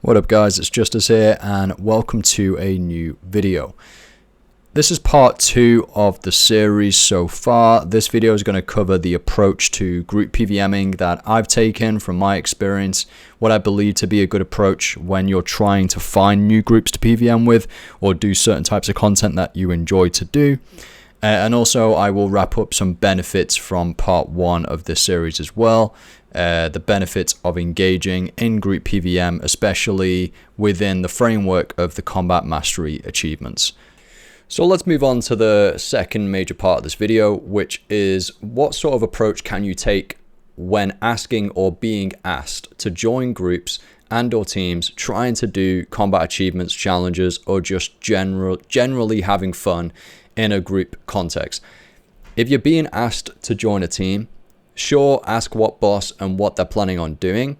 What up guys, it's Justice here and welcome to a new video. This is part 2 of the series so far. This video is going to cover the approach to group PvMing that I've taken from my experience, what I believe to be a good approach when you're trying to find new groups to PvM with or do certain types of content that you enjoy to do. And also I will wrap up some benefits from part 1 of this series as well. The benefits of engaging in group PvM, especially within the framework of the combat mastery achievements. So let's move on to the second major part of this video, which is what sort of approach can you take when asking or being asked to join groups and or teams trying to do combat achievements, challenges, or just generally having fun in a group context. If you're being asked to join a team, sure, ask what boss and what they're planning on doing,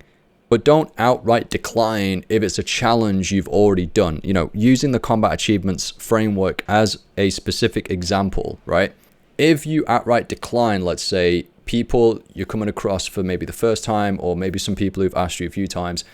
but don't outright decline if it's a challenge you've already done. You know, using the combat achievements framework as a specific example, right? If you outright decline, let's say, people you're coming across for maybe the first time, or maybe some people who've asked you a few times,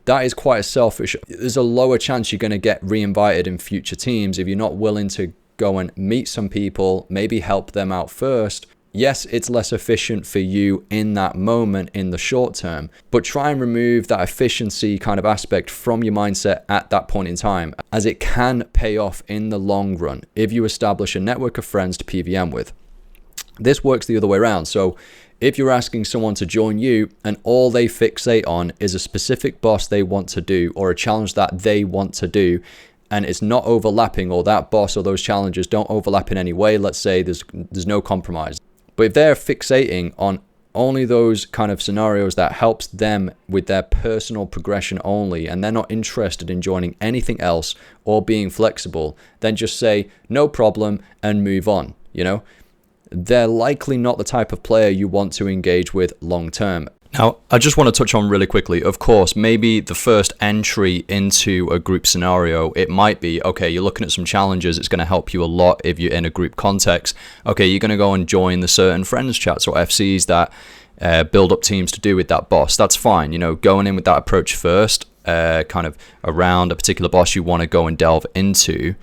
that is quite selfish. There's a lower chance you're going to get re-invited in future teams if you're not willing to go and meet some people, maybe help them out first. Yes, it's less efficient for you in that moment in the short term, but try and remove that efficiency kind of aspect from your mindset at that point in time, as it can pay off in the long run if you establish a network of friends to PvM with. This works the other way around. So if you're asking someone to join you and all they fixate on is a specific boss they want to do or a challenge that they want to do, and it's not overlapping, or that boss or those challenges don't overlap in any way, let's say there's no compromise. But if they're fixating on only those kind of scenarios that helps them with their personal progression only, and they're not interested in joining anything else or being flexible, then just say no problem and move on. You know, they're likely not the type of player you want to engage with long term. Now, I just want to touch on really quickly, of course, maybe the first entry into a group scenario, it might be, okay, you're looking at some challenges, it's going to help you a lot if you're in a group context. Okay, you're going to go and join the certain friends chats or FCs that build up teams to do with that boss. That's fine, you know, going in with that approach first, kind of around a particular boss you want to go and delve into.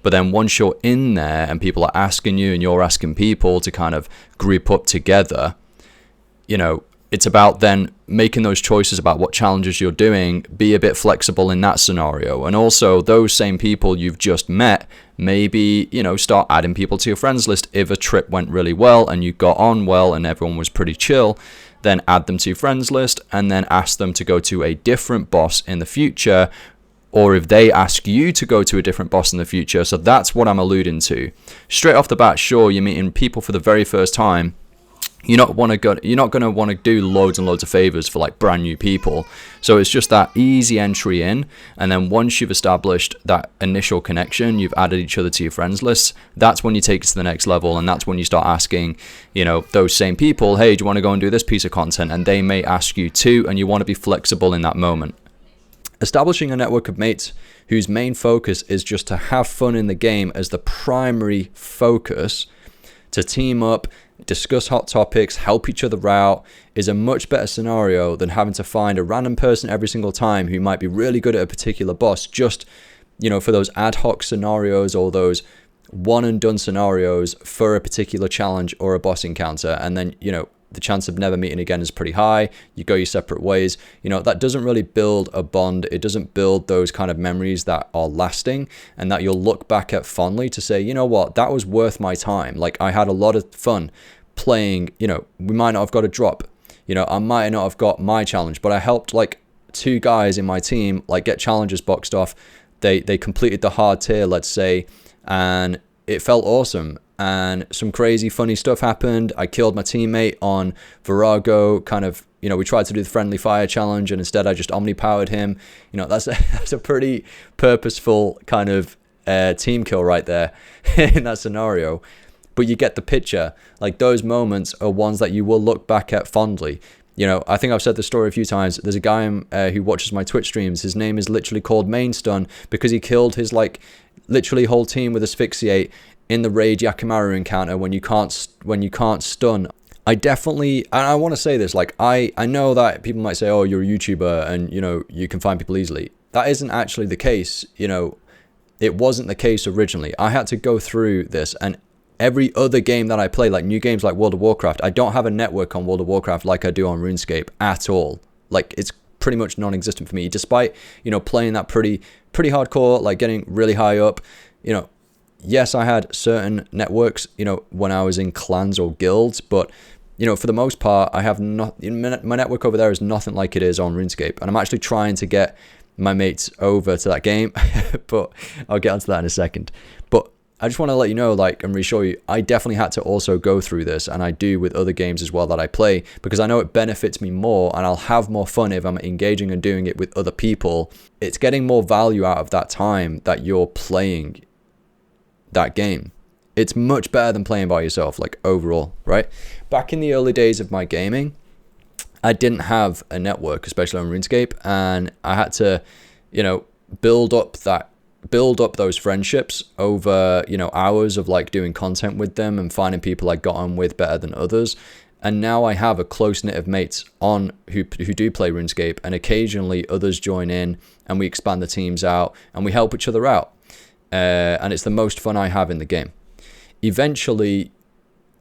But then once you're in there and people are asking you and you're asking people to kind of group up together, you know, it's about then making those choices about what challenges you're doing, be a bit flexible in that scenario. And also those same people you've just met, maybe, you know, start adding people to your friends list. If a trip went really well and you got on well and everyone was pretty chill, then add them to your friends list and then ask them to go to a different boss in the future. Or if they ask you to go to a different boss in the future. So that's what I'm alluding to. Straight off the bat, sure, you're meeting people for the very first time. You're not going to want to do loads and loads of favors for like brand new people. So it's just that easy entry in, and then once you've established that initial connection, you've added each other to your friends list, that's when you take it to the next level, and that's when you start asking, you know, those same people, hey, do you want to go and do this piece of content? And they may ask you too, and you want to be flexible in that moment. Establishing a network of mates whose main focus is just to have fun in the game as the primary focus, to team up, discuss hot topics, help each other out, is a much better scenario than having to find a random person every single time who might be really good at a particular boss just, you know, for those ad hoc scenarios or those one and done scenarios for a particular challenge or a boss encounter. And then, you know, the chance of never meeting again is pretty high. You go your separate ways. You know, that doesn't really build a bond. It doesn't build those kind of memories that are lasting and that you'll look back at fondly to say, you know what, that was worth my time. Like, I had a lot of fun playing. You know, we might not have got a drop. You know, I might not have got my challenge, but I helped like 2 guys in my team like get challenges boxed off. They completed the hard tier, let's say, and it felt awesome. And some crazy funny stuff happened. I killed my teammate on Virago, kind of, you know, we tried to do the friendly fire challenge and instead I just omni-powered him. You know, that's a pretty purposeful kind of team kill right there in that scenario. But you get the picture. Like, those moments are ones that you will look back at fondly. You know, I think I've said this story a few times. There's a guy who watches my Twitch streams. His name is literally called Main Stun because he killed his like literally whole team with Asphyxiate in the Raid Yakimaru encounter when you can't stun I definitely, and I want to say this, like, I know that people might say, oh, you're a YouTuber and, you know, you can find people easily. That isn't actually the case. You know, it wasn't the case originally. I had to go through this, and every other game that I play, like new games like World of Warcraft, I don't have a network on World of Warcraft like I do on RuneScape at all. Like, it's pretty much non-existent for me, despite, you know, playing that pretty hardcore, like getting really high up. You know, yes, I had certain networks, you know, when I was in clans or guilds, but you know, for the most part, I have not, my network over there is nothing like it is on RuneScape. And I'm actually trying to get my mates over to that game, but I'll get onto that in a second. But I just want to let you know, like, and reassure you, I definitely had to also go through this, and I do with other games as well that I play, because I know it benefits me more, and I'll have more fun if I'm engaging and doing it with other people. It's getting more value out of that time that you're playing that game. It's much better than playing by yourself, like, overall, right? Back in the early days of my gaming, I didn't have a network, especially on RuneScape, and I had to, you know, build up those friendships over, you know, hours of like doing content with them and finding people I got on with better than others. And now I have a close knit of mates on who do play RuneScape, and occasionally others join in, and we expand the teams out and we help each other out. And it's the most fun I have in the game. Eventually,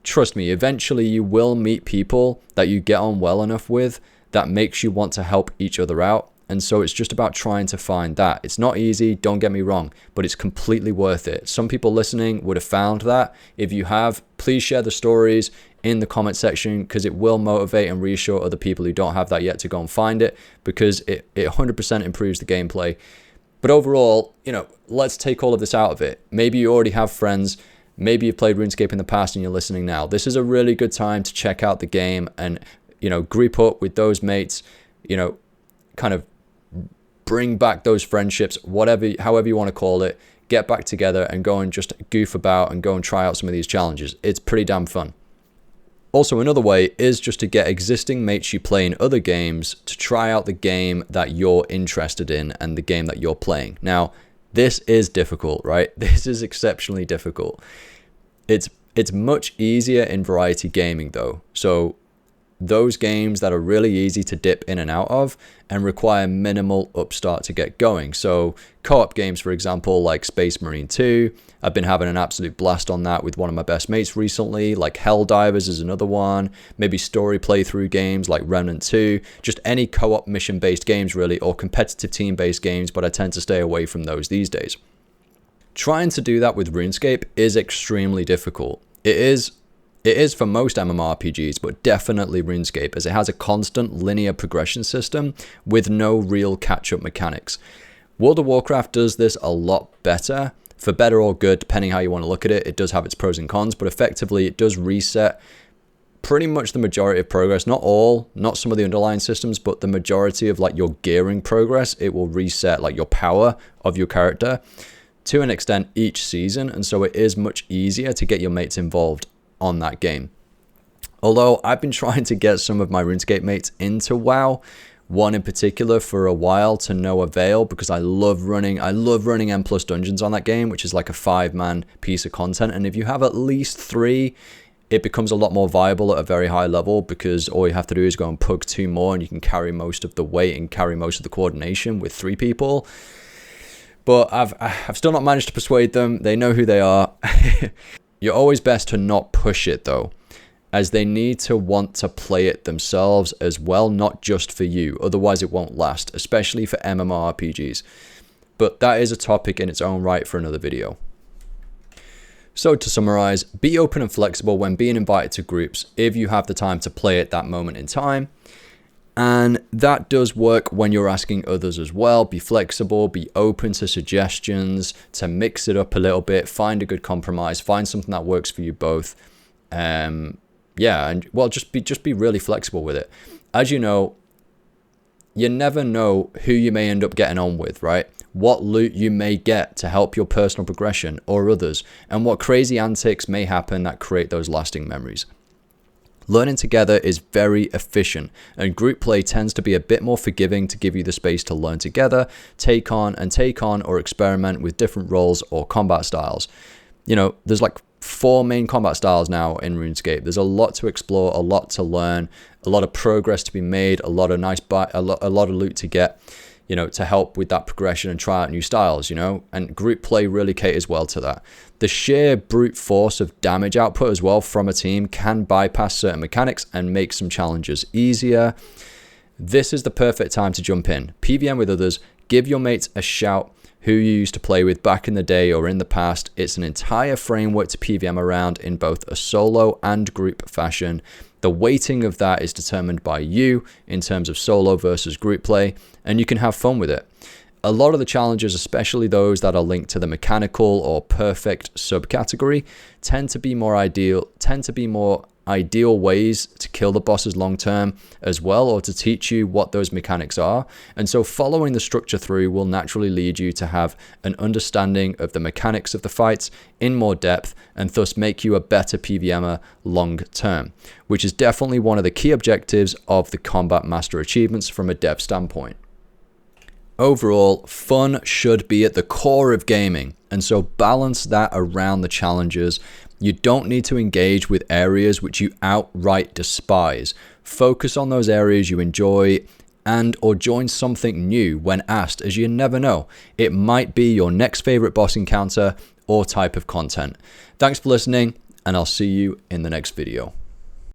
trust me, eventually you will meet people that you get on well enough with that makes you want to help each other out. And so it's just about trying to find that. It's not easy, don't get me wrong, but it's completely worth it. Some people listening would have found that. If you have, please share the stories in the comment section, because it will motivate and reassure other people who don't have that yet to go and find it, because it 100% improves the gameplay. But overall, you know, let's take all of this out of it. Maybe you already have friends. Maybe you've played RuneScape in the past and you're listening now. This is a really good time to check out the game and, you know, group up with those mates, you know, kind of bring back those friendships, however you want to call it, get back together and go and just goof about and go and try out some of these challenges. It's pretty damn fun. Also, another way is just to get existing mates you play in other games to try out the game that you're interested in and the game that you're playing. Now, this is difficult, right? This is exceptionally difficult. It's much easier in variety gaming though. So those games that are really easy to dip in and out of and require minimal upstart to get going. So co-op games, for example, like Space Marine 2, I've been having an absolute blast on that with one of my best mates recently. Like Helldivers is another one. Maybe story playthrough games like Remnant 2. Just any co-op mission-based games really, or competitive team-based games, but I tend to stay away from those these days. Trying to do that with RuneScape is extremely difficult. It is for most MMORPGs, but definitely RuneScape, as it has a constant linear progression system with no real catch-up mechanics. World of Warcraft does this a lot better, for better or good, depending how you want to look at it. It does have its pros and cons, but effectively it does reset pretty much the majority of progress. Not all, not some of the underlying systems, but the majority of like your gearing progress. It will reset like your power of your character to an extent each season, and so it is much easier to get your mates involved on that game. Although I've been trying to get some of my RuneScape mates into WoW, one in particular for a while, to no avail, because I love running M+ dungeons on that game, which is like a 5-man piece of content. And if you have at least 3, it becomes a lot more viable at a very high level, because all you have to do is go and pug 2 more and you can carry most of the weight and carry most of the coordination with 3 people. But I've still not managed to persuade them. They know who they are. You're always best to not push it though, as they need to want to play it themselves as well, not just for you. Otherwise it won't last, especially for MMORPGs. But that is a topic in its own right for another video. So to summarize, be open and flexible when being invited to groups if you have the time to play at that moment in time. And that does work when you're asking others as well. Be flexible, be open to suggestions, to mix it up a little bit, find a good compromise, find something that works for you both. Yeah, and well, just be really flexible with it. As you know, you never know who you may end up getting on with, right? What loot you may get to help your personal progression or others, and what crazy antics may happen that create those lasting memories. Learning together is very efficient, and group play tends to be a bit more forgiving to give you the space to learn together, take on or experiment with different roles or combat styles. You know, there's like 4 main combat styles now in RuneScape. There's a lot to explore, a lot to learn, a lot of progress to be made, a lot of a lot of loot to get, you know, to help with that progression and try out new styles, you know, and group play really caters well to that. The sheer brute force of damage output as well from a team can bypass certain mechanics and make some challenges easier. This is the perfect time to jump in. PvM with others, give your mates a shout who you used to play with back in the day or in the past. It's an entire framework to PvM around in both a solo and group fashion. The weighting of that is determined by you in terms of solo versus group play, and you can have fun with it. A lot of the challenges, especially those that are linked to the mechanical or perfect subcategory, tend to be more ideal ways to kill the bosses long term as well, or to teach you what those mechanics are. And so following the structure through will naturally lead you to have an understanding of the mechanics of the fights in more depth, and thus make you a better PvMer long term, which is definitely one of the key objectives of the Combat Master achievements from a dev standpoint. Overall, fun should be at the core of gaming, and so balance that around the challenges. You don't need to engage with areas which you outright despise. Focus on those areas you enjoy, and or join something new when asked, as you never know. It might be your next favorite boss encounter or type of content. Thanks for listening, and I'll see you in the next video.